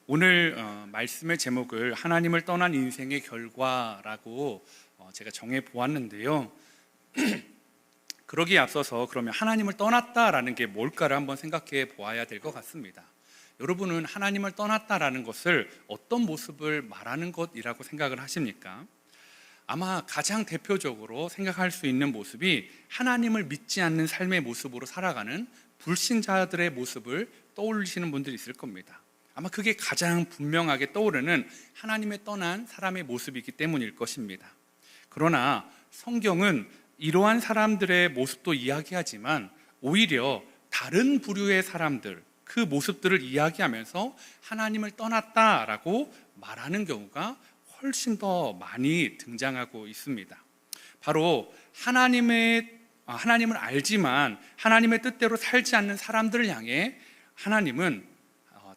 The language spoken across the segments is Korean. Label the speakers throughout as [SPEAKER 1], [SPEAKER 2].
[SPEAKER 1] 오늘 말씀의 제목을 하나님을 떠난 인생의 결과라고 제가 정해 보았는데요. 그러기에 앞서서 그러면 하나님을 떠났다라는 게 뭘까를 한번 생각해 보아야 될 것 같습니다. 여러분은 하나님을 떠났다라는 것을 어떤 모습을 말하는 것이라고 생각을 하십니까? 아마 가장 대표적으로 생각할 수 있는 모습이 하나님을 믿지 않는 삶의 모습으로 살아가는 불신자들의 모습을 떠올리시는 분들이 있을 겁니다. 아마 그게 가장 분명하게 떠오르는 하나님의 떠난 사람의 모습이기 때문일 것입니다. 그러나 성경은 이러한 사람들의 모습도 이야기하지만 오히려 다른 부류의 사람들, 그 모습들을 이야기하면서 하나님을 떠났다라고 말하는 경우가 훨씬 더 많이 등장하고 있습니다. 바로 하나님을 알지만 하나님의 뜻대로 살지 않는 사람들을 향해 하나님은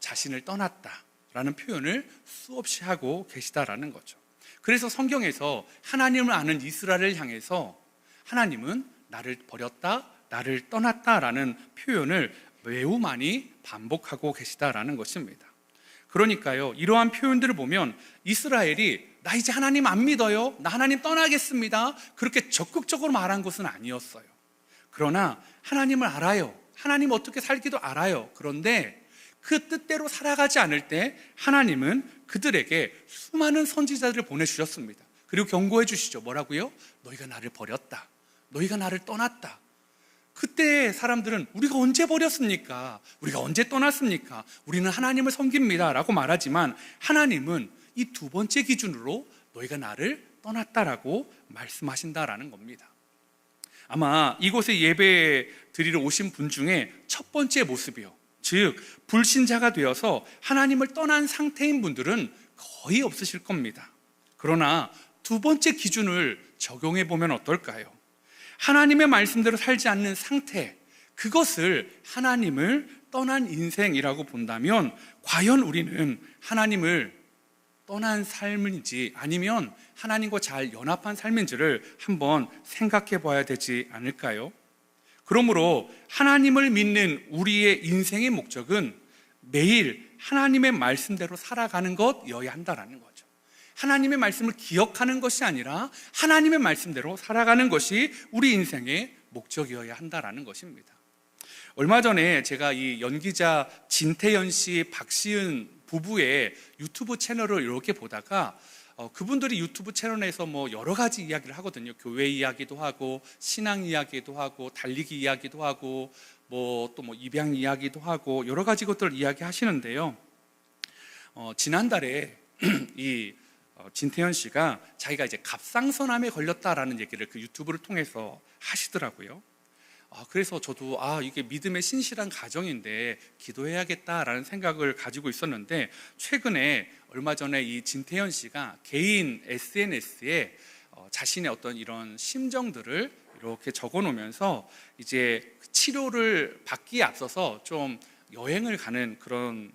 [SPEAKER 1] 자신을 떠났다라는 표현을 수없이 하고 계시다라는 거죠. 그래서 성경에서 하나님을 아는 이스라엘을 향해서 하나님은 나를 버렸다, 나를 떠났다라는 표현을 매우 많이 반복하고 계시다라는 것입니다. 그러니까요, 이러한 표현들을 보면 이스라엘이 나 이제 하나님 안 믿어요, 나 하나님 떠나겠습니다, 그렇게 적극적으로 말한 것은 아니었어요. 그러나 하나님을 알아요, 하나님 어떻게 살기도 알아요. 그런데 그 뜻대로 살아가지 않을 때 하나님은 그들에게 수많은 선지자들을 보내주셨습니다. 그리고 경고해 주시죠. 뭐라고요? 너희가 나를 버렸다, 너희가 나를 떠났다. 그때 사람들은 우리가 언제 버렸습니까? 우리가 언제 떠났습니까? 우리는 하나님을 섬깁니다 라고 말하지만 하나님은 이 두 번째 기준으로 너희가 나를 떠났다라고 말씀하신다라는 겁니다. 아마 이곳에 예배 드리러 오신 분 중에 첫 번째 모습이요, 즉 불신자가 되어서 하나님을 떠난 상태인 분들은 거의 없으실 겁니다. 그러나 두 번째 기준을 적용해 보면 어떨까요? 하나님의 말씀대로 살지 않는 상태, 그것을 하나님을 떠난 인생이라고 본다면 과연 우리는 하나님을 떠난 삶인지 아니면 하나님과 잘 연합한 삶인지를 한번 생각해 봐야 되지 않을까요? 그러므로 하나님을 믿는 우리의 인생의 목적은 매일 하나님의 말씀대로 살아가는 것이어야 한다는 거죠. 하나님의 말씀을 기억하는 것이 아니라 하나님의 말씀대로 살아가는 것이 우리 인생의 목적이어야 한다는 것입니다. 얼마 전에 제가 이 연기자 진태현 씨, 박시은 부부의 유튜브 채널을 이렇게 보다가 그분들이 유튜브 채널에서 여러 가지 이야기를 하거든요. 교회 이야기도 하고 신앙 이야기도 하고 달리기 이야기도 하고 또 입양 이야기도 하고 여러 가지 것들을 이야기하시는데요. 지난달에 이 진태현 씨가 자기가 이제 갑상선암에 걸렸다라는 얘기를 그 유튜브를 통해서 하시더라고요. 그래서 저도 이게 믿음의 신실한 가정인데 기도해야겠다라는 생각을 가지고 있었는데, 최근에 얼마 전에 이 진태현 씨가 개인 SNS에 자신의 어떤 이런 심정들을 이렇게 적어 놓으면서 이제 치료를 받기에 앞서서 좀 여행을 가는 그런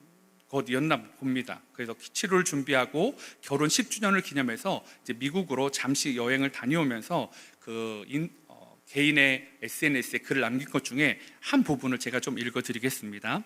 [SPEAKER 1] 것이었나 봅니다. 그래서 치료를 준비하고 결혼 10주년을 기념해서 이제 미국으로 잠시 여행을 다녀오면서 개인의 SNS에 글을 남긴 것 중에 한 부분을 제가 좀 읽어드리겠습니다.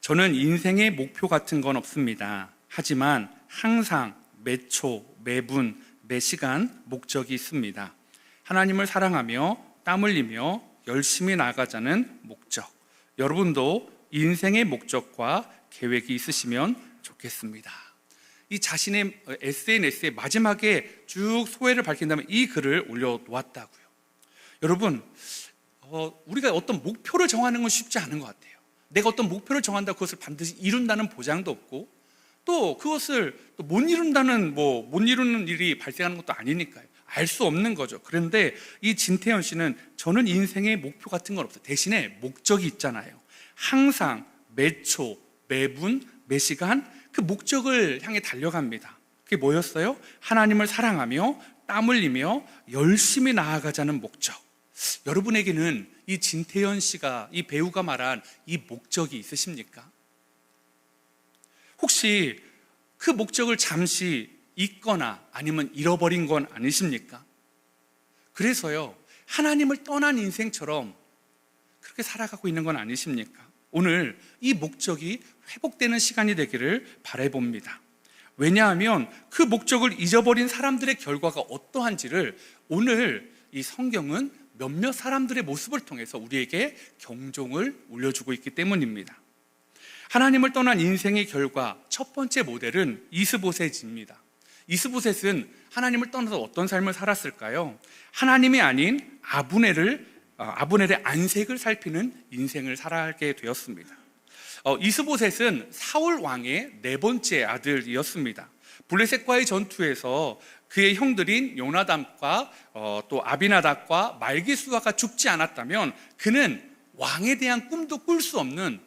[SPEAKER 1] 저는 인생의 목표 같은 건 없습니다. 하지만 항상 매초, 매분, 매시간 목적이 있습니다. 하나님을 사랑하며 땀 흘리며 열심히 나아가자는 목적. 여러분도 인생의 목적과 계획이 있으시면 좋겠습니다. 이 자신의 SNS에 마지막에 쭉 소회를 밝힌 다음에 이 글을 올려놓았다고요. 여러분, 우리가 어떤 목표를 정하는 건 쉽지 않은 것 같아요. 내가 어떤 목표를 정한다고 그것을 반드시 이룬다는 보장도 없고, 또 그것을 또 못 이루는 일이 발생하는 것도 아니니까요. 알 수 없는 거죠. 그런데 이 진태현 씨는 저는 인생의 목표 같은 건 없어요. 대신에 목적이 있잖아요. 항상 매초, 매분, 매시간 그 목적을 향해 달려갑니다. 그게 뭐였어요? 하나님을 사랑하며 땀 흘리며 열심히 나아가자는 목적. 여러분에게는 이 진태현 씨가, 이 배우가 말한 이 목적이 있으십니까? 혹시 그 목적을 잠시 잊거나 아니면 잃어버린 건 아니십니까? 그래서요, 하나님을 떠난 인생처럼 그렇게 살아가고 있는 건 아니십니까? 오늘 이 목적이 회복되는 시간이 되기를 바라봅니다. 왜냐하면 그 목적을 잊어버린 사람들의 결과가 어떠한지를 오늘 이 성경은 몇몇 사람들의 모습을 통해서 우리에게 경종을 울려주고 있기 때문입니다. 하나님을 떠난 인생의 결과 첫 번째 모델은 이스보셋입니다. 이스보셋은 하나님을 떠나서 어떤 삶을 살았을까요? 하나님이 아닌 아브넬의 안색을 살피는 인생을 살아가게 되었습니다. 이스보셋은 사울 왕의 네 번째 아들이었습니다. 블레셋과의 전투에서 그의 형들인 요나단과 또 아비나답과 말기수아가 죽지 않았다면 그는 왕에 대한 꿈도 꿀 수 없는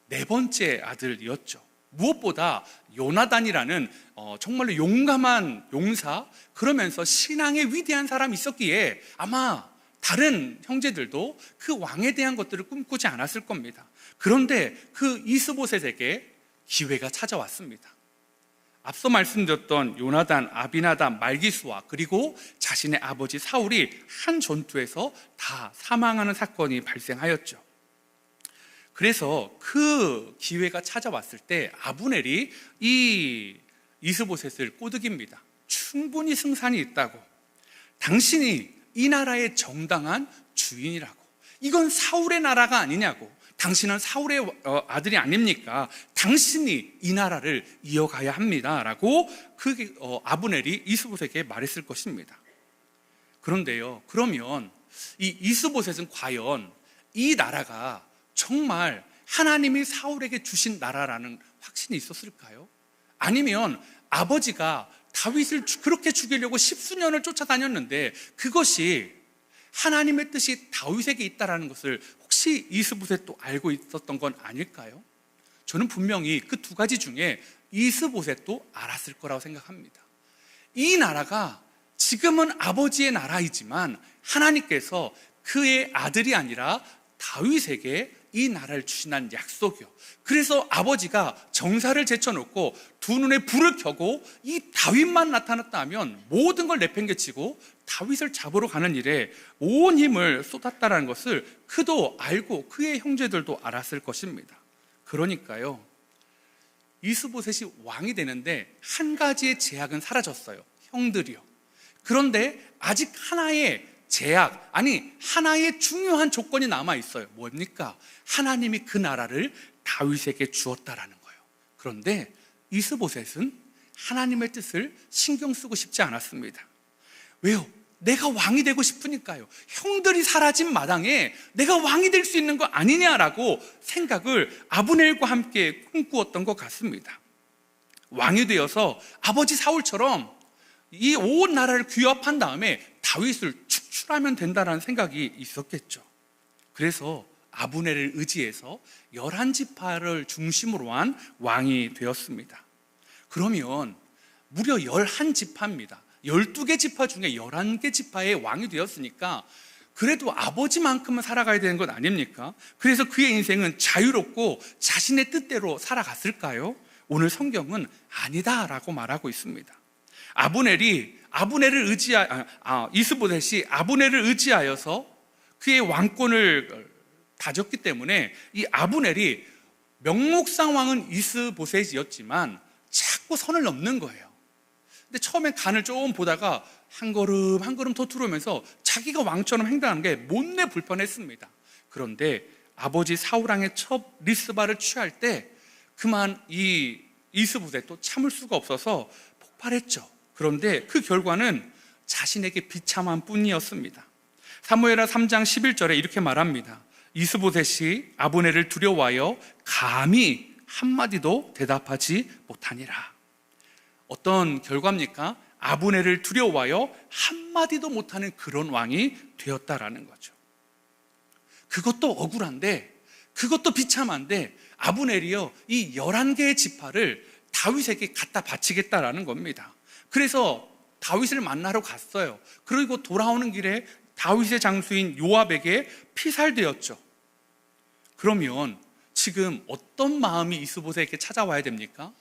[SPEAKER 1] 네 번째 아들이었죠. 무엇보다 요나단이라는 정말로 용감한 용사, 그러면서 신앙의 위대한 사람이 있었기에 아마 다른 형제들도 그 왕에 대한 것들을 꿈꾸지 않았을 겁니다. 그런데 그 이스보셋에게 기회가 찾아왔습니다. 앞서 말씀드렸던 요나단, 아비나답, 말기수아, 그리고 자신의 아버지 사울이 한 전투에서 다 사망하는 사건이 발생하였죠. 그래서 그 기회가 찾아왔을 때 아브넬이 이 이스보셋을 꼬드깁니다. 충분히 승산이 있다고, 당신이 이 나라의 정당한 주인이라고, 이건 사울의 나라가 아니냐고, 당신은 사울의 아들이 아닙니까? 당신이 이 나라를 이어가야 합니다 라고 아브넬이 이스보셋에게 말했을 것입니다. 그런데요, 그러면 이 이스보셋은 과연 이 나라가 정말 하나님이 사울에게 주신 나라라는 확신이 있었을까요? 아니면 아버지가 다윗을 그렇게 죽이려고 십수년을 쫓아다녔는데 그것이 하나님의 뜻이 다윗에게 있다는 것을 혹시 이스보셋도 알고 있었던 건 아닐까요? 저는 분명히 그 두 가지 중에 이스보셋도 알았을 거라고 생각합니다. 이 나라가 지금은 아버지의 나라이지만 하나님께서 그의 아들이 아니라 다윗에게 이 나라를 주신다는 약속이요. 그래서 아버지가 정사를 제쳐놓고 두 눈에 불을 켜고 이 다윗만 나타났다 하면 모든 걸 내팽개치고 다윗을 잡으러 가는 일에 온 힘을 쏟았다는 것을 그도 알고 그의 형제들도 알았을 것입니다. 그러니까요, 이스보셋이 왕이 되는데 한 가지의 제약은 사라졌어요. 형들이요. 그런데 아직 하나의 제약, 아니 하나의 중요한 조건이 남아 있어요. 뭡니까? 하나님이 그 나라를 다윗에게 주었다라는 거예요. 그런데 이스보셋은 하나님의 뜻을 신경 쓰고 싶지 않았습니다. 왜요? 내가 왕이 되고 싶으니까요. 형들이 사라진 마당에 내가 왕이 될 수 있는 거 아니냐라고 생각을 아브넬과 함께 꿈꾸었던 것 같습니다. 왕이 되어서 아버지 사울처럼 이 온 나라를 규합한 다음에 다윗을 축출하면 된다는 생각이 있었겠죠. 그래서 아브넬을 의지해서 11지파를 중심으로 한 왕이 되었습니다. 그러면 무려 11지파입니다. 12개 지파 중에 11개 지파의 왕이 되었으니까 그래도 아버지만큼은 살아가야 되는 것 아닙니까? 그래서 그의 인생은 자유롭고 자신의 뜻대로 살아갔을까요? 오늘 성경은 아니다라고 말하고 있습니다. 이스보셋이 아브넬을 의지하여서 그의 왕권을 다졌기 때문에 이 아브넬이 명목상 왕은 이스보셋이었지만 자꾸 선을 넘는 거예요. 근데 처음엔 간을 좀 보다가 한 걸음 한 걸음 더 들어오면서 자기가 왕처럼 행동하는 게 못내 불편했습니다. 그런데 아버지 사울왕의 첫 리스바를 취할 때 그만 이 이스보셋도 참을 수가 없어서 폭발했죠. 그런데 그 결과는 자신에게 비참한 뿐이었습니다. 사무엘하 3장 11절에 이렇게 말합니다. 이스보셋이 아브넬을 두려워하여 감히 한마디도 대답하지 못하니라. 어떤 결과입니까? 아브넬을 두려워하여 한마디도 못하는 그런 왕이 되었다라는 거죠. 그것도 억울한데, 그것도 비참한데 아브넬이요, 이 11개의 지파를 다윗에게 갖다 바치겠다라는 겁니다. 그래서 다윗을 만나러 갔어요. 그리고 돌아오는 길에 다윗의 장수인 요압에게 피살되었죠. 그러면 지금 어떤 마음이 이스보셋에게 찾아와야 됩니까?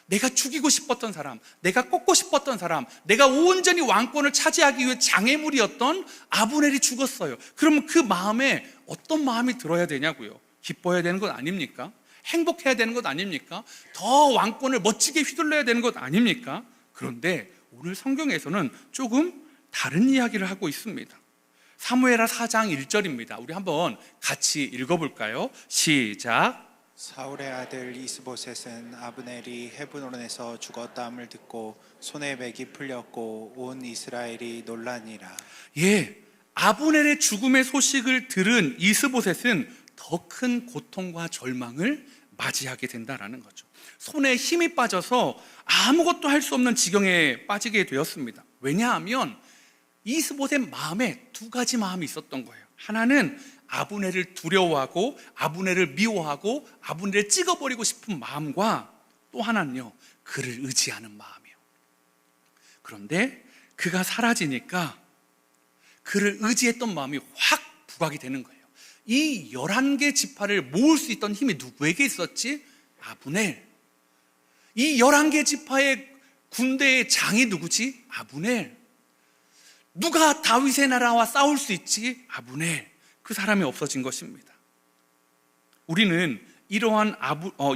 [SPEAKER 1] 내가 죽이고 싶었던 사람, 내가 꺾고 싶었던 사람, 내가 온전히 왕권을 차지하기 위해 장애물이었던 아브넬이 죽었어요. 그러면 그 마음에 어떤 마음이 들어야 되냐고요? 기뻐해야 되는 건 아닙니까? 행복해야 되는 것 아닙니까? 더 왕권을 멋지게 휘둘러야 되는 것 아닙니까? 그런데 오늘 성경에서는 조금 다른 이야기를 하고 있습니다. 사무엘하 4장 1절입니다. 우리 한번 같이 읽어볼까요? 시작.
[SPEAKER 2] 사울의 아들 이스보셋은 아브넬이 헤브론에서 죽었다함을 듣고 손에 맥이 풀렸고 온 이스라엘이 놀라니라.
[SPEAKER 1] 예, 아브넬의 죽음의 소식을 들은 이스보셋은 더 큰 고통과 절망을 맞이하게 된다라는 거죠. 손에 힘이 빠져서 아무것도 할 수 없는 지경에 빠지게 되었습니다. 왜냐하면 이스보셋 마음에 두 가지 마음이 있었던 거예요. 하나는 아브넬을 두려워하고 아브넬을 미워하고 아브넬을 찍어버리고 싶은 마음과 또 하나는요, 그를 의지하는 마음이에요. 그런데 그가 사라지니까 그를 의지했던 마음이 확 부각이 되는 거예요. 이 11개 지파를 모을 수 있던 힘이 누구에게 있었지? 아브넬. 이 11개 지파의 군대의 장이 누구지? 아브넬. 누가 다윗의 나라와 싸울 수 있지? 아브넬. 그 사람이 없어진 것입니다. 우리는 이러한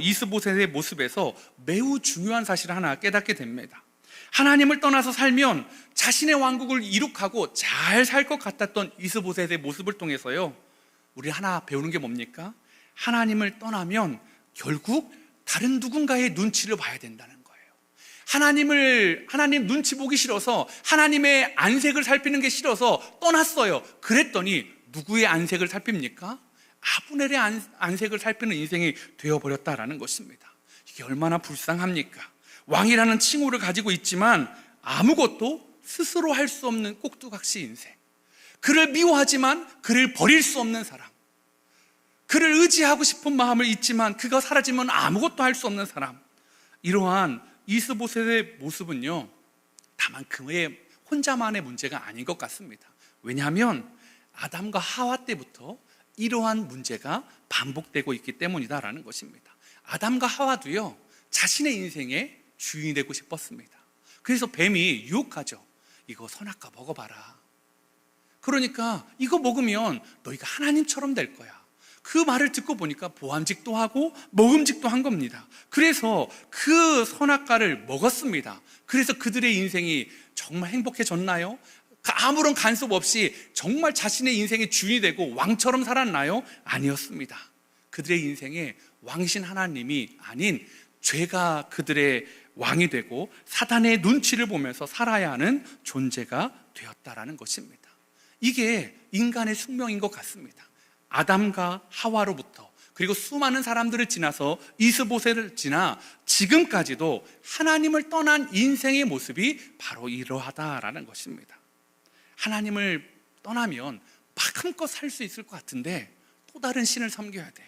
[SPEAKER 1] 이스보셋의 모습에서 매우 중요한 사실을 하나 깨닫게 됩니다. 하나님을 떠나서 살면 자신의 왕국을 이룩하고 잘 살 것 같았던 이스보셋의 모습을 통해서요, 우리 하나 배우는 게 뭡니까? 하나님을 떠나면 결국 다른 누군가의 눈치를 봐야 된다는 거예요. 하나님 눈치 보기 싫어서 하나님의 안색을 살피는 게 싫어서 떠났어요. 그랬더니 누구의 안색을 살핍니까? 아브넬의 안색을 살피는 인생이 되어버렸다라는 것입니다. 이게 얼마나 불쌍합니까? 왕이라는 칭호를 가지고 있지만 아무것도 스스로 할 수 없는 꼭두각시 인생. 그를 미워하지만 그를 버릴 수 없는 사람. 그를 의지하고 싶은 마음을 있지만 그가 사라지면 아무것도 할 수 없는 사람. 이러한 이스보셋의 모습은요, 다만 그의 혼자만의 문제가 아닌 것 같습니다. 왜냐하면 아담과 하와 때부터 이러한 문제가 반복되고 있기 때문이다라는 것입니다. 아담과 하와도요, 자신의 인생의 주인이 되고 싶었습니다. 그래서 뱀이 유혹하죠. 이거 선악과 먹어봐라. 그러니까 이거 먹으면 너희가 하나님처럼 될 거야. 그 말을 듣고 보니까 보암직도 하고 먹음직도 한 겁니다. 그래서 그 선악과를 먹었습니다. 그래서 그들의 인생이 정말 행복해졌나요? 아무런 간섭 없이 정말 자신의 인생의 주인이 되고 왕처럼 살았나요? 아니었습니다. 그들의 인생에 왕이신 하나님이 아닌 죄가 그들의 왕이 되고 사단의 눈치를 보면서 살아야 하는 존재가 되었다라는 것입니다. 이게 인간의 숙명인 것 같습니다. 아담과 하와로부터 그리고 수많은 사람들을 지나서 이스보셋을 지나 지금까지도 하나님을 떠난 인생의 모습이 바로 이러하다라는 것입니다. 하나님을 떠나면 마음껏 살 수 있을 것 같은데 또 다른 신을 섬겨야 돼요.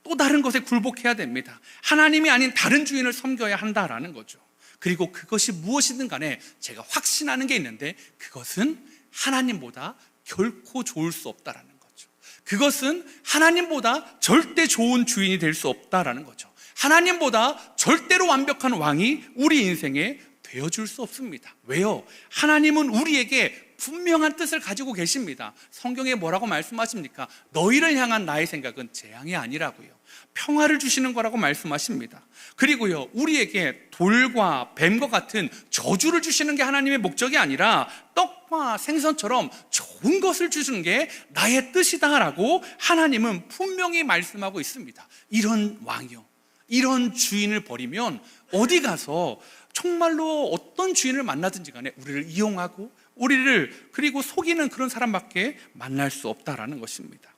[SPEAKER 1] 또 다른 것에 굴복해야 됩니다. 하나님이 아닌 다른 주인을 섬겨야 한다라는 거죠. 그리고 그것이 무엇이든 간에 제가 확신하는 게 있는데 그것은 하나님보다 결코 좋을 수 없다라는 거죠. 그것은 하나님보다 절대 좋은 주인이 될 수 없다라는 거죠. 하나님보다 절대로 완벽한 왕이 우리 인생에 되어줄 수 없습니다. 왜요? 하나님은 우리에게 분명한 뜻을 가지고 계십니다. 성경에 뭐라고 말씀하십니까? 너희를 향한 나의 생각은 재앙이 아니라고요. 평화를 주시는 거라고 말씀하십니다. 그리고요, 우리에게 돌과 뱀과 같은 저주를 주시는 게 하나님의 목적이 아니라 떡과 생선처럼 좋은 것을 주시는 게 나의 뜻이다라고 하나님은 분명히 말씀하고 있습니다. 이런 왕이요, 이런 주인을 버리면 어디 가서 정말로 어떤 주인을 만나든지 간에 우리를 이용하고 우리를 그리고 속이는 그런 사람밖에 만날 수 없다라는 것입니다.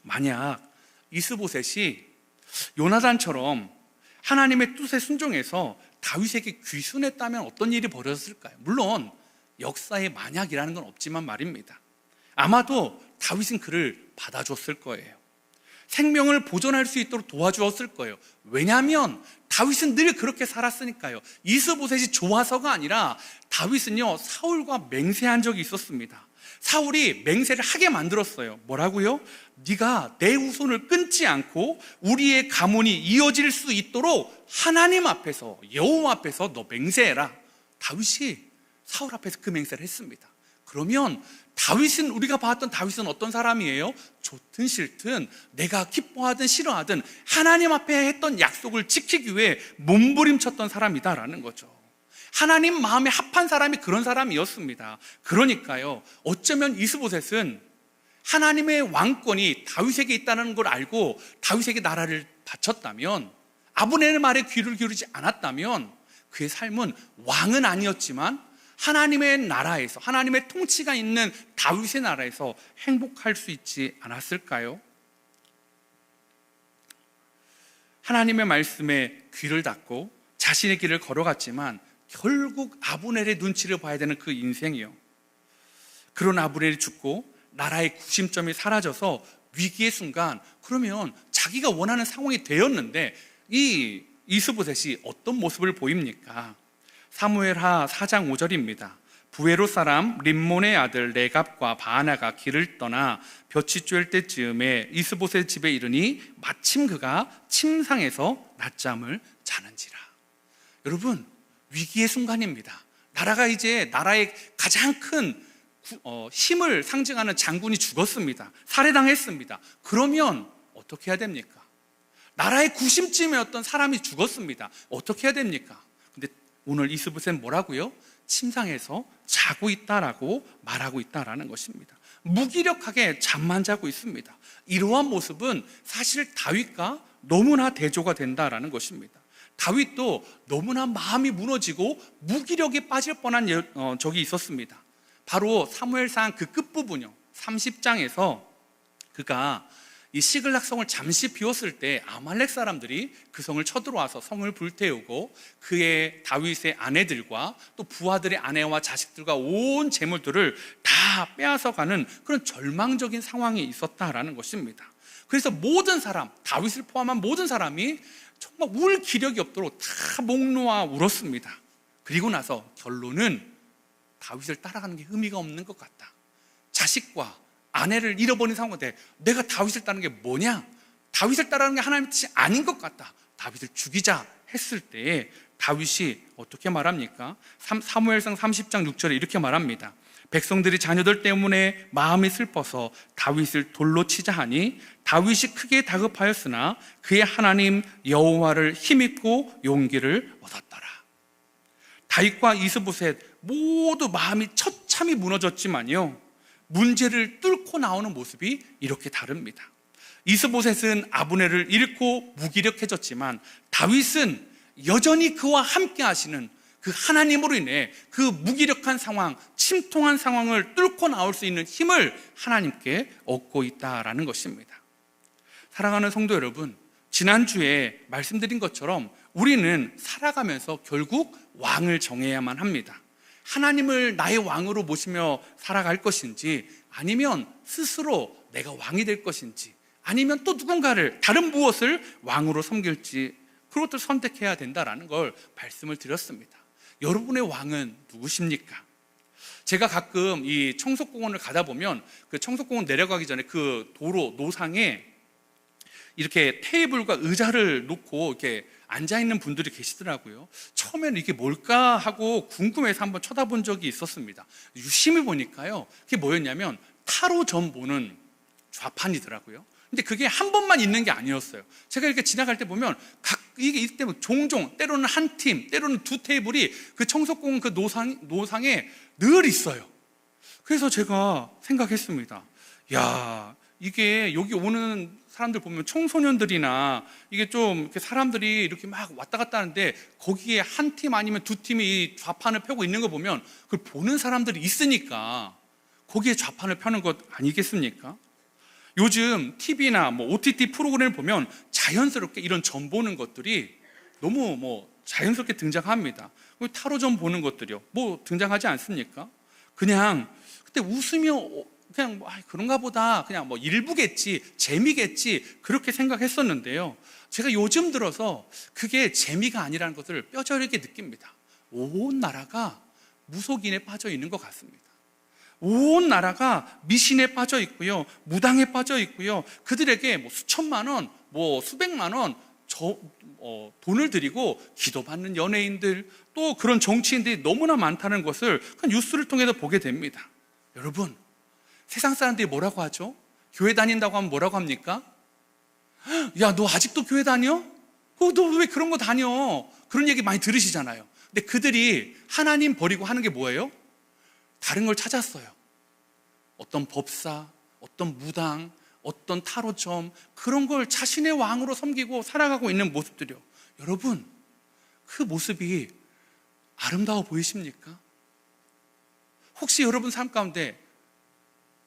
[SPEAKER 1] 만약 이스보셋이 요나단처럼 하나님의 뜻에 순종해서 다윗에게 귀순했다면 어떤 일이 벌어졌을까요? 물론 역사에 만약이라는 건 없지만 말입니다. 아마도 다윗은 그를 받아줬을 거예요. 생명을 보존할 수 있도록 도와주었을 거예요. 왜냐하면 다윗은 늘 그렇게 살았으니까요. 이스보셋이 좋아서가 아니라 다윗은요, 사울과 맹세한 적이 있었습니다. 사울이 맹세를 하게 만들었어요. 뭐라고요? 네가 내 후손을 끊지 않고 우리의 가문이 이어질 수 있도록 하나님 앞에서, 여호와 앞에서 너 맹세해라. 다윗이 사울 앞에서 그 맹세를 했습니다. 그러면 다윗은, 우리가 봤던 다윗은 어떤 사람이에요? 좋든 싫든, 내가 기뻐하든 싫어하든 하나님 앞에 했던 약속을 지키기 위해 몸부림쳤던 사람이다라는 거죠. 하나님 마음에 합한 사람이 그런 사람이었습니다. 그러니까요, 어쩌면 이스보셋은 하나님의 왕권이 다윗에게 있다는 걸 알고 다윗에게 나라를 바쳤다면, 아브넬의 말에 귀를 기울이지 않았다면 그의 삶은 왕은 아니었지만 하나님의 나라에서, 하나님의 통치가 있는 다윗의 나라에서 행복할 수 있지 않았을까요? 하나님의 말씀에 귀를 닫고 자신의 길을 걸어갔지만 결국 아브넬의 눈치를 봐야 되는 그 인생이요, 그런 아브넬이 죽고 나라의 구심점이 사라져서 위기의 순간, 그러면 자기가 원하는 상황이 되었는데 이 이스보셋이 어떤 모습을 보입니까? 사무엘하 4장 5절입니다. 부에롯 사람 림몬의 아들 레갑과 바하나가 길을 떠나 볕이 쬐을 때쯤에 이스보셋 집에 이르니 마침 그가 침상에서 낮잠을 자는지라. 여러분, 위기의 순간입니다. 나라가 이제, 나라의 가장 큰 힘을 상징하는 장군이 죽었습니다. 살해당했습니다. 그러면 어떻게 해야 됩니까? 나라의 구심점이었던 사람이 죽었습니다. 어떻게 해야 됩니까? 근데 오늘 이스보셋은 뭐라고요? 침상에서 자고 있다라고 말하고 있다라는 것입니다. 무기력하게 잠만 자고 있습니다. 이러한 모습은 사실 다윗과 너무나 대조가 된다라는 것입니다. 다윗도 너무나 마음이 무너지고 무기력에 빠질 뻔한 적이 있었습니다. 바로 사무엘상 그 끝부분이요, 30장에서 그가 이 시글락 성을 잠시 비웠을 때 아말렉 사람들이 그 성을 쳐들어와서 성을 불태우고 그의, 다윗의 아내들과 또 부하들의 아내와 자식들과 온 재물들을 다 빼앗아가는 그런 절망적인 상황이 있었다라는 것입니다. 그래서 모든 사람, 다윗을 포함한 모든 사람이 정말 울 기력이 없도록 다 목 놓아 울었습니다. 그리고 나서 결론은 다윗을 따라가는 게 의미가 없는 것 같다. 자식과 아내를 잃어버린 상황인데 내가 다윗을 따르는 게 뭐냐? 다윗을 따르는 게 하나님의 뜻이 아닌 것 같다. 다윗을 죽이자 했을 때 다윗이 어떻게 말합니까? 사무엘상 30장 6절에 이렇게 말합니다. 백성들이 자녀들 때문에 마음이 슬퍼서 다윗을 돌로 치자 하니 다윗이 크게 다급하였으나 그의 하나님 여호와를 힘입고 용기를 얻었더라. 다윗과 이스보셋 모두 마음이 처참히 무너졌지만요, 문제를 뚫고 나오는 모습이 이렇게 다릅니다. 이스보셋은 아브넬을 잃고 무기력해졌지만 다윗은 여전히 그와 함께 하시는 그 하나님으로 인해 그 무기력한 상황, 침통한 상황을 뚫고 나올 수 있는 힘을 하나님께 얻고 있다라는 것입니다. 사랑하는 성도 여러분, 지난주에 말씀드린 것처럼 우리는 살아가면서 결국 왕을 정해야만 합니다. 하나님을 나의 왕으로 모시며 살아갈 것인지, 아니면 스스로 내가 왕이 될 것인지, 아니면 또 누군가를, 다른 무엇을 왕으로 섬길지, 그것도 선택해야 된다라는 걸 말씀을 드렸습니다. 여러분의 왕은 누구십니까? 제가 가끔 이 청석공원을 가다 보면 그 청석공원 내려가기 전에 그 도로 노상에 이렇게 테이블과 의자를 놓고 이렇게 앉아있는 분들이 계시더라고요. 처음에는 이게 뭘까 하고 궁금해서 한번 쳐다본 적이 있었습니다. 유심히 보니까요, 그게 뭐였냐면 타로 점 보는 좌판이더라고요. 근데 그게 한 번만 있는 게 아니었어요. 제가 이렇게 지나갈 때 보면 이게 이때 종종, 때로는 한 팀, 때로는 두 테이블이 그 청석공원 그 노상에 늘 있어요. 그래서 제가 생각했습니다. 야, 이게 여기 오는 사람들 보면 청소년들이나 이게 좀 이렇게 사람들이 이렇게 막 왔다 갔다 하는데 거기에 한 팀 아니면 두 팀이 좌판을 펴고 있는 거 보면 그걸 보는 사람들이 있으니까 거기에 좌판을 펴는 것 아니겠습니까? 요즘 TV나 뭐 OTT 프로그램을 보면 자연스럽게 이런 점 보는 것들이 너무 자연스럽게 등장합니다. 타로점 보는 것들이요, 뭐 등장하지 않습니까? 그냥 그때 웃으며 그냥 그런가 보다, 그냥 뭐 일부겠지, 재미겠지, 그렇게 생각했었는데요, 제가 요즘 들어서 그게 재미가 아니라는 것을 뼈저리게 느낍니다. 온 나라가 무속인에 빠져 있는 것 같습니다. 온 나라가 미신에 빠져 있고요, 무당에 빠져 있고요, 그들에게 뭐 수천만 원, 뭐 수백만 원 돈을 들이고 기도받는 연예인들, 또 그런 정치인들이 너무나 많다는 것을 뉴스를 통해서 보게 됩니다. 여러분, 세상 사람들이 뭐라고 하죠? 교회 다닌다고 하면 뭐라고 합니까? 야, 너 아직도 교회 다녀? 너 왜 그런 거 다녀? 그런 얘기 많이 들으시잖아요. 근데 그들이 하나님 버리고 하는 게 뭐예요? 다른 걸 찾았어요. 어떤 법사, 어떤 무당, 어떤 타로점, 그런 걸 자신의 왕으로 섬기고 살아가고 있는 모습들이요. 여러분, 그 모습이 아름다워 보이십니까? 혹시 여러분 삶 가운데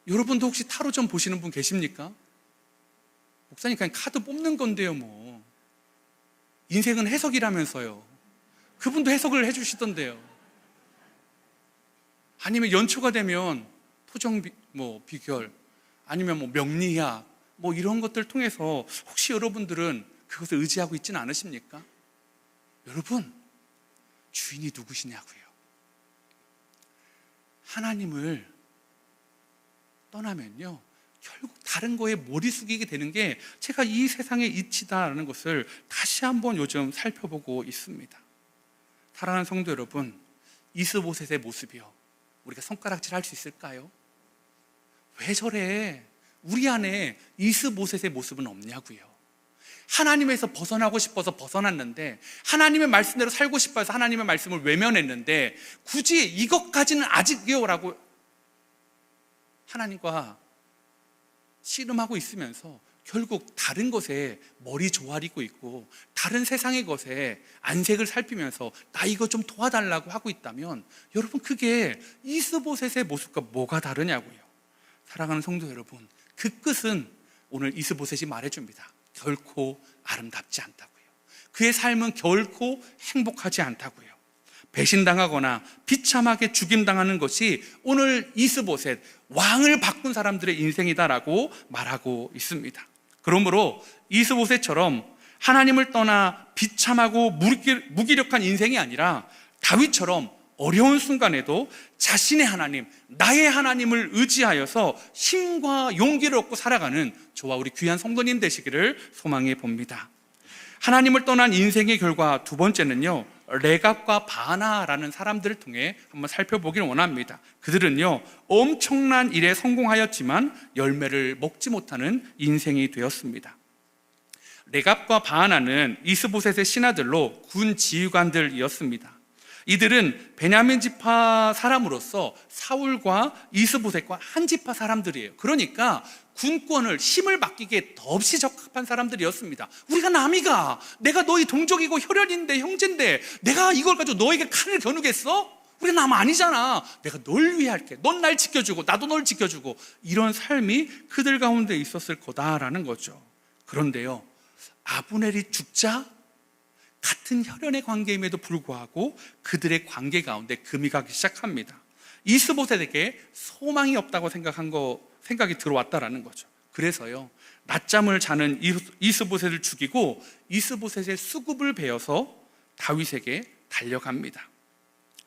[SPEAKER 1] 여러분도 혹시 타로점 보시는 분 계십니까? 목사님 그냥 카드 뽑는 건데요 뭐. 인생은 해석이라면서요. 그분도 해석을 해주시던데요. 아니면 연초가 되면 토정 비결, 아니면 명리학 이런 것들 통해서 혹시 여러분들은 그것을 의지하고 있지는 않으십니까? 여러분, 주인이 누구시냐고요. 하나님을 떠나면요, 결국 다른 거에 머리 숙이게 되는 게 제가 이 세상의 이치다라는 것을 다시 한번 요즘 살펴보고 있습니다. 사랑하는 성도 여러분, 이스보셋의 모습이요, 우리가 손가락질 할 수 있을까요? 왜 저래? 우리 안에 이스보셋의 모습은 없냐고요. 하나님에서 벗어나고 싶어서 벗어났는데, 하나님의 말씀대로 살고 싶어서 하나님의 말씀을 외면했는데, 굳이 이것까지는 아직이요 라고 하나님과 씨름하고 있으면서 결국 다른 것에 머리 조아리고 있고, 다른 세상의 것에 안색을 살피면서 나 이거 좀 도와달라고 하고 있다면, 여러분, 그게 이스보셋의 모습과 뭐가 다르냐고요. 사랑하는 성도 여러분, 그 끝은 오늘 이스보셋이 말해줍니다. 결코 아름답지 않다고요. 그의 삶은 결코 행복하지 않다고요. 배신당하거나 비참하게 죽임당하는 것이 오늘 이스보셋, 왕을 바꾼 사람들의 인생이다라고 말하고 있습니다. 그러므로 이스보셋처럼 하나님을 떠나 비참하고 무기력한 인생이 아니라 다윗처럼 어려운 순간에도 자신의 하나님, 나의 하나님을 의지하여서 힘과 용기를 얻고 살아가는 저와 우리 귀한 성도님 되시기를 소망해 봅니다. 하나님을 떠난 인생의 결과 두 번째는요, 레갑과 바나라는 사람들을 통해 한번 살펴보기를 원합니다. 그들은요, 엄청난 일에 성공하였지만 열매를 먹지 못하는 인생이 되었습니다. 레갑과 바나는 이스보셋의 신하들로 군 지휘관들이었습니다. 이들은 베냐민 지파 사람으로서 사울과 이스보셋과 한 지파 사람들이에요. 그러니까 군권을, 힘을 맡기기에 더없이 적합한 사람들이었습니다. 우리가 남이가, 내가 너희 동족이고 혈연인데, 형제인데 내가 이걸 가지고 너에게 칼을 겨누겠어? 우리가 남 아니잖아. 내가 널 위해 할게. 넌 날 지켜주고 나도 널 지켜주고, 이런 삶이 그들 가운데 있었을 거다라는 거죠. 그런데요, 아브넬이 죽자 같은 혈연의 관계임에도 불구하고 그들의 관계 가운데 금이 가기 시작합니다. 이스보셋에게 소망이 없다고 생각이 들어왔다라는 거죠. 그래서요, 낮잠을 자는 이스보셋을 죽이고 이스보셋의 수급을 베어서 다윗에게 달려갑니다.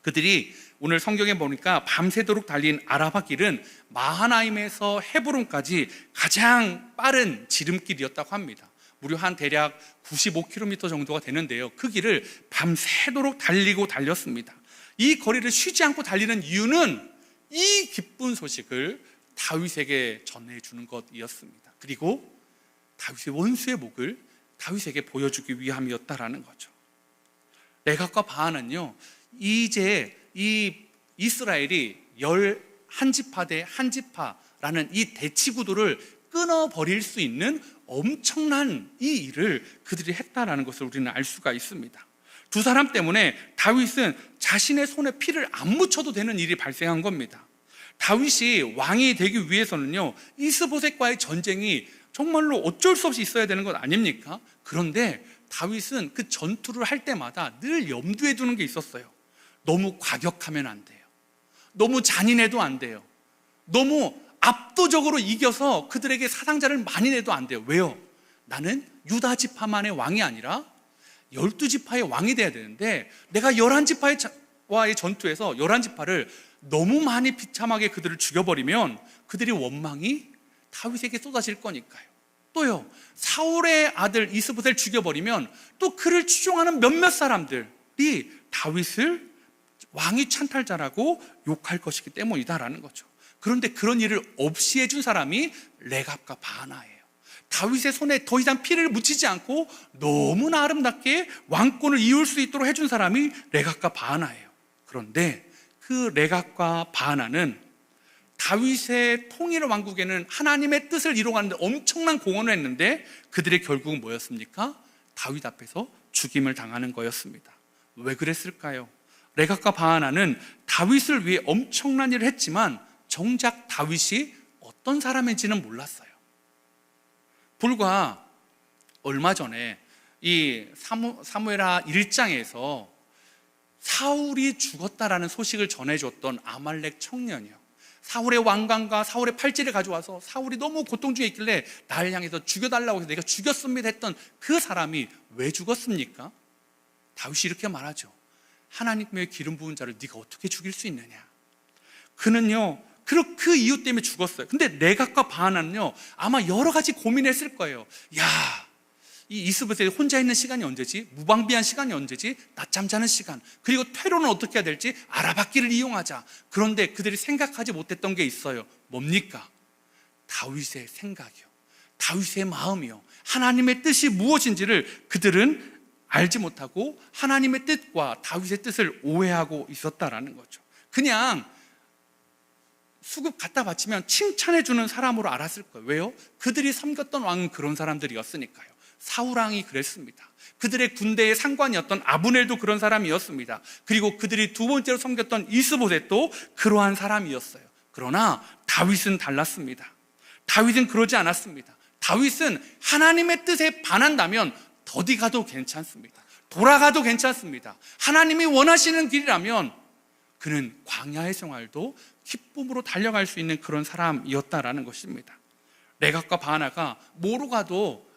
[SPEAKER 1] 그들이 오늘 성경에 보니까 밤새도록 달린 아라바 길은 마하나임에서 헤브론까지 가장 빠른 지름길이었다고 합니다. 무려 한 대략 95km 정도가 되는데요, 그 길을 밤새도록 달렸습니다. 이 거리를 쉬지 않고 달리는 이유는 이 기쁜 소식을 다윗에게 전해주는 것이었습니다. 그리고 다윗의 원수의 목을 다윗에게 보여주기 위함이었다라는 거죠. 레갑과 바하는요, 이제 이 이스라엘이 11지파 대 1지파라는 이 대치구도를 끊어버릴 수 있는 엄청난 이 일을 그들이 했다라는 것을 우리는 알 수가 있습니다. 두 사람 때문에 다윗은 자신의 손에 피를 안 묻혀도 되는 일이 발생한 겁니다. 다윗이 왕이 되기 위해서는요, 이스보셋과의 전쟁이 정말로 어쩔 수 없이 있어야 되는 것 아닙니까? 그런데 다윗은 그 전투를 할 때마다 늘 염두에 두는 게 있었어요. 너무 과격하면 안 돼요. 너무 잔인해도 안 돼요. 너무 압도적으로 이겨서 그들에게 사상자를 많이 내도 안 돼요. 왜요? 나는 유다 지파만의 왕이 아니라 12지파의 왕이 돼야 되는데, 내가 11지파와의 전투에서 11지파를 너무 많이 비참하게 그들을 죽여버리면 그들의 원망이 다윗에게 쏟아질 거니까요. 또요, 사울의 아들 이스보셋을 죽여버리면 또 그를 추종하는 몇몇 사람들이 다윗을 왕위 찬탈자라고 욕할 것이기 때문이다라는 거죠. 그런데 그런 일을 없이 해준 사람이 레갑과 바하나예요. 다윗의 손에 더 이상 피를 묻히지 않고 너무나 아름답게 왕권을 이룰 수 있도록 해준 사람이 레갑과 바하나예요. 그런데 그 레갑과 바하나는 다윗의 통일 왕국에는 하나님의 뜻을 이루어가는데 엄청난 공헌을 했는데 그들의 결국은 뭐였습니까? 다윗 앞에서 죽임을 당하는 거였습니다. 왜 그랬을까요? 레갑과 바하나는 다윗을 위해 엄청난 일을 했지만 정작 다윗이 어떤 사람인지는 몰랐어요. 불과 얼마 전에 이 사무엘하 1장에서 사울이 죽었다라는 소식을 전해줬던 아말렉 청년이요, 사울의 왕관과 사울의 팔찌를 가져와서 사울이 너무 고통 중에 있길래 나를 향해서 죽여달라고 해서 내가 죽였습니다 했던 그 사람이 왜 죽었습니까? 다윗이 이렇게 말하죠. 하나님의 기름 부은 자를 네가 어떻게 죽일 수 있느냐. 그는요 그 이유 때문에 죽었어요. 근데 레갑과 바하나는요 아마 여러 가지 고민했을 거예요. 야, 이 이스보셋이 혼자 있는 시간이 언제지? 무방비한 시간이 언제지? 낮잠 자는 시간. 그리고 퇴로는 어떻게 해야 될지 알아봤기를 이용하자. 그런데 그들이 생각하지 못했던 게 있어요. 뭡니까? 다윗의 생각이요, 다윗의 마음이요, 하나님의 뜻이 무엇인지를 그들은 알지 못하고 하나님의 뜻과 다윗의 뜻을 오해하고 있었다라는 거죠. 그냥 수급 갖다 바치면 칭찬해주는 사람으로 알았을 거예요. 왜요? 그들이 섬겼던 왕은 그런 사람들이었으니까요. 사울왕이 그랬습니다. 그들의 군대의 상관이었던 아브넬도 그런 사람이었습니다. 그리고 그들이 두 번째로 섬겼던 이스보셋도 그러한 사람이었어요. 그러나 다윗은 달랐습니다. 다윗은 그러지 않았습니다. 다윗은 하나님의 뜻에 반한다면 더디 가도 괜찮습니다. 돌아가도 괜찮습니다. 하나님이 원하시는 길이라면 그는 광야의 생활도 기쁨으로 달려갈 수 있는 그런 사람이었다라는 것입니다. 레갑과 바하나가 뭐로 가도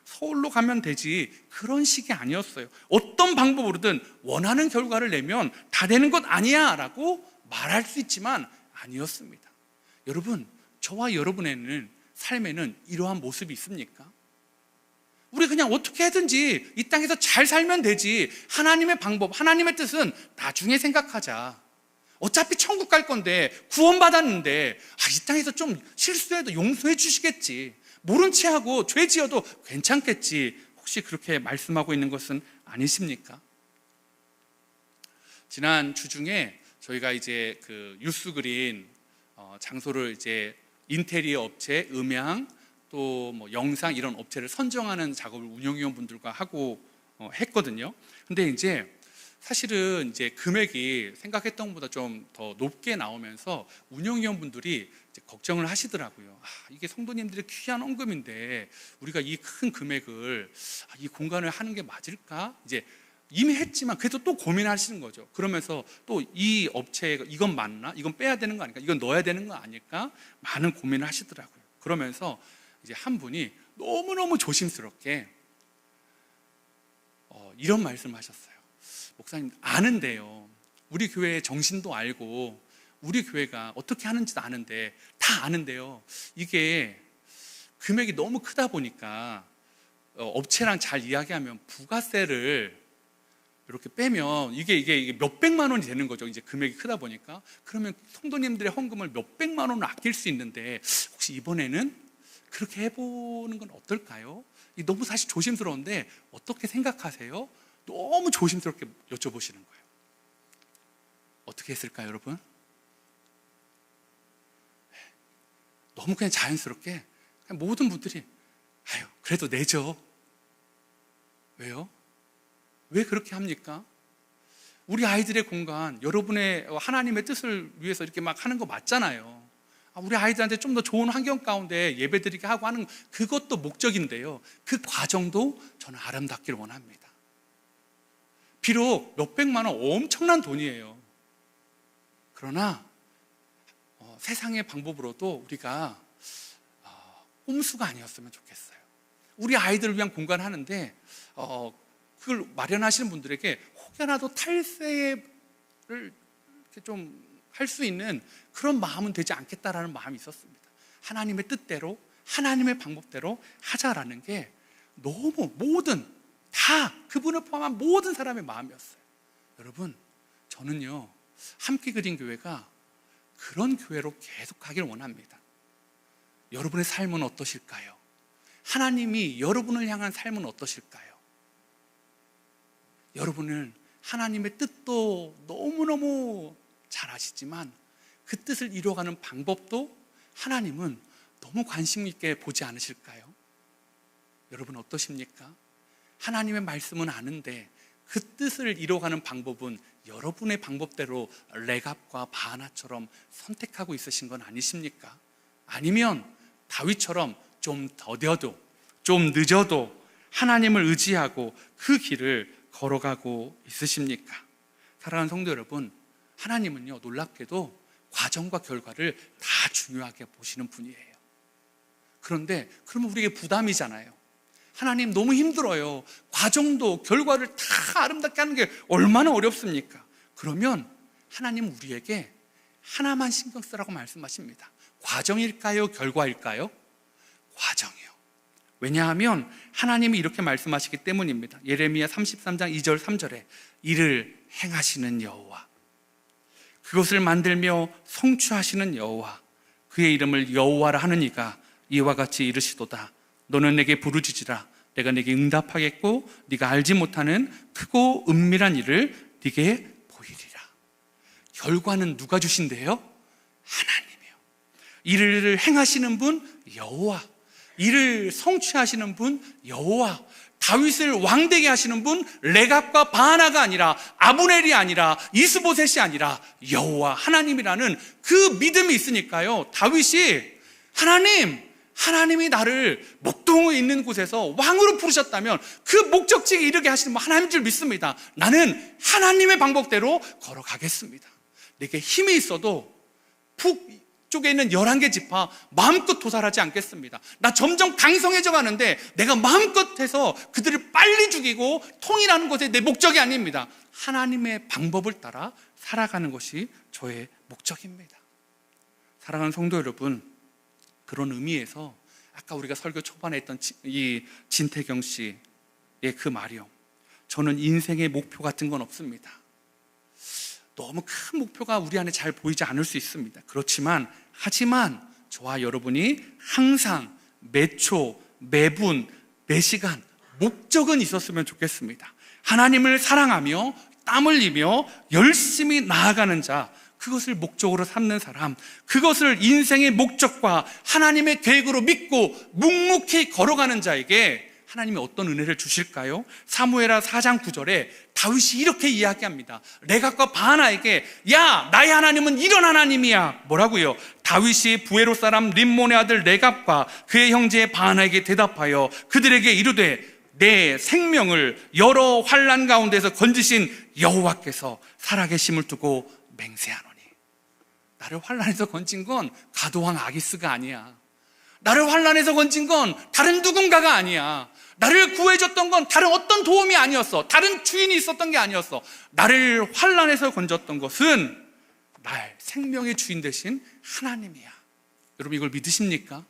[SPEAKER 1] 서울로 가면 되지, 그런 식이 아니었어요. 어떤 방법으로든 원하는 결과를 내면 다 되는 것 아니야 라고 말할 수 있지만 아니었습니다. 여러분, 저와 여러분의 삶에는 이러한 모습이 있습니까? 우리 그냥 어떻게 하든지 이 땅에서 잘 살면 되지, 하나님의 방법, 하나님의 뜻은 나중에 생각하자, 어차피 천국 갈 건데 구원받았는데 이 땅에서 좀 실수해도 용서해 주시겠지, 모른 채 하고 죄 지어도 괜찮겠지, 혹시 그렇게 말씀하고 있는 것은 아니십니까? 지난 주 중에 저희가 이제 그 유스그린 장소를 이제 인테리어 업체, 음향, 또 뭐 영상 이런 업체를 선정하는 작업을 운영위원분들과 하고 했거든요. 근데 이제 사실은 이제 금액이 생각했던 것보다 좀 더 높게 나오면서 운영위원분들이 이제 걱정을 하시더라고요. 이게 성도님들의 귀한 헌금인데 우리가 이 큰 금액을 이 공간을 하는 게 맞을까? 이제 이미 했지만 그래도 또 고민하시는 거죠. 그러면서 또 이 업체가 이건 맞나? 이건 빼야 되는 거 아닐까? 이건 넣어야 되는 거 아닐까? 많은 고민을 하시더라고요. 그러면서 이제 한 분이 너무너무 조심스럽게 이런 말씀을 하셨어요. 목사님, 아는데요, 우리 교회의 정신도 알고 우리 교회가 어떻게 하는지도 아는데, 다 아는데요, 이게 금액이 너무 크다 보니까 업체랑 잘 이야기하면 부가세를 이렇게 빼면 이게 몇백만 원이 되는 거죠. 이제 금액이 크다 보니까. 그러면 성도님들의 헌금을 몇백만 원을 아낄 수 있는데 혹시 이번에는 그렇게 해보는 건 어떨까요? 너무 사실 조심스러운데 어떻게 생각하세요? 너무 조심스럽게 여쭤보시는 거예요. 어떻게 했을까요, 여러분? 너무 그냥 자연스럽게 그냥 모든 분들이 그래도 내죠. 왜요? 왜 그렇게 합니까? 우리 아이들의 공간, 여러분의 하나님의 뜻을 위해서 이렇게 막 하는 거 맞잖아요. 우리 아이들한테 좀 더 좋은 환경 가운데 예배드리게 하고 하는 그것도 목적인데요, 그 과정도 저는 아름답길 원합니다. 비록 몇백만 원 엄청난 돈이에요. 그러나 세상의 방법으로도 우리가 꼼수가 아니었으면 좋겠어요. 우리 아이들을 위한 공간 하는데 그걸 마련하시는 분들에게 혹여나도 탈세를 이렇게 좀 할 수 있는 그런 마음은 되지 않겠다라는 마음이 있었습니다. 하나님의 뜻대로, 하나님의 방법대로 하자라는 게 너무 모든 다 그분을 포함한 모든 사람의 마음이었어요. 여러분, 저는요 함께 그린 교회가 그런 교회로 계속 가길 원합니다. 여러분의 삶은 어떠실까요? 하나님이 여러분을 향한 삶은 어떠실까요? 여러분은 하나님의 뜻도 너무너무 잘 아시지만 그 뜻을 이루어가는 방법도 하나님은 너무 관심 있게 보지 않으실까요? 여러분 어떠십니까? 하나님의 말씀은 아는데 그 뜻을 이루어가는 방법은 여러분의 방법대로 레갑과 바하나처럼 선택하고 있으신 건 아니십니까? 아니면 다윗처럼 좀 더뎌도 좀 늦어도 하나님을 의지하고 그 길을 걸어가고 있으십니까? 사랑하는 성도 여러분, 하나님은요 놀랍게도 과정과 결과를 다 중요하게 보시는 분이에요. 그런데 그러면 우리에게 부담이잖아요. 하나님 너무 힘들어요. 과정도 결과를 다 아름답게 하는 게 얼마나 어렵습니까? 그러면 하나님 우리에게 하나만 신경 쓰라고 말씀하십니다. 과정일까요? 결과일까요? 과정이요. 왜냐하면 하나님이 이렇게 말씀하시기 때문입니다. 예레미야 33장 2절 3절에 이를 행하시는 여호와, 그것을 만들며 성취하시는 여호와, 그의 이름을 여호와라 하는 이가 이와 같이 이르시도다. 너는 내게 부르짖으라. 내가 내게 응답하겠고 네가 알지 못하는 크고 은밀한 일을 네게 보이리라. 결과는 누가 주신대요? 하나님이요. 이를 행하시는 분 여호와, 이를 성취하시는 분 여호와, 다윗을 왕되게 하시는 분 레갑과 바하나가 아니라 아브넬이 아니라 이스보셋이 아니라 여호와 하나님이라는 그 믿음이 있으니까요, 다윗이 하나님이 나를 목동에 있는 곳에서 왕으로 부르셨다면 그 목적지에 이르게 하시는 분 하나님인 줄 믿습니다. 나는 하나님의 방법대로 걸어가겠습니다. 내게 힘이 있어도 북쪽에 있는 11개 지파 마음껏 도살하지 않겠습니다. 나 점점 강성해져 가는데 내가 마음껏 해서 그들을 빨리 죽이고 통일하는 것이 내 목적이 아닙니다. 하나님의 방법을 따라 살아가는 것이 저의 목적입니다. 사랑하는 성도 여러분, 그런 의미에서 아까 우리가 설교 초반에 했던 이 진태경 씨의 그 말이요, 저는 인생의 목표 같은 건 없습니다. 너무 큰 목표가 우리 안에 잘 보이지 않을 수 있습니다. 하지만 저와 여러분이 항상 매초, 매분, 매시간 목적은 있었으면 좋겠습니다. 하나님을 사랑하며 땀 흘리며 열심히 나아가는 자, 그것을 목적으로 삼는 사람, 그것을 인생의 목적과 하나님의 계획으로 믿고 묵묵히 걸어가는 자에게 하나님이 어떤 은혜를 주실까요? 사무엘하 4장 9절에 다윗이 이렇게 이야기합니다. 레갑과 바하나에게 야, 나의 하나님은 이런 하나님이야. 뭐라고요? 다윗이 부에로 사람 림몬의 아들 레갑과 그의 형제 바하나에게 대답하여 그들에게 이르되 내 생명을 여러 환난 가운데서 건지신 여호와께서 살아계심을 두고 맹세하노니. 나를 환난에서 건진 건 가도왕 아기스가 아니야. 나를 환난에서 건진 건 다른 누군가가 아니야. 나를 구해줬던 건 다른 어떤 도움이 아니었어. 다른 주인이 있었던 게 아니었어. 나를 환난에서 건졌던 것은 나의 생명의 주인 되신 하나님이야. 여러분 이걸 믿으십니까?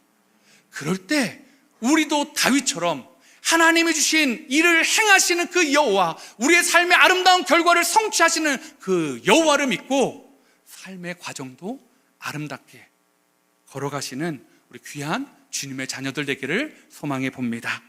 [SPEAKER 1] 그럴 때 우리도 다윗처럼 하나님이 주신 일을 행하시는 그 여호와, 우리의 삶의 아름다운 결과를 성취하시는 그 여호와를 믿고 삶의 과정도 아름답게 걸어가시는 우리 귀한 주님의 자녀들 되기를 소망해 봅니다.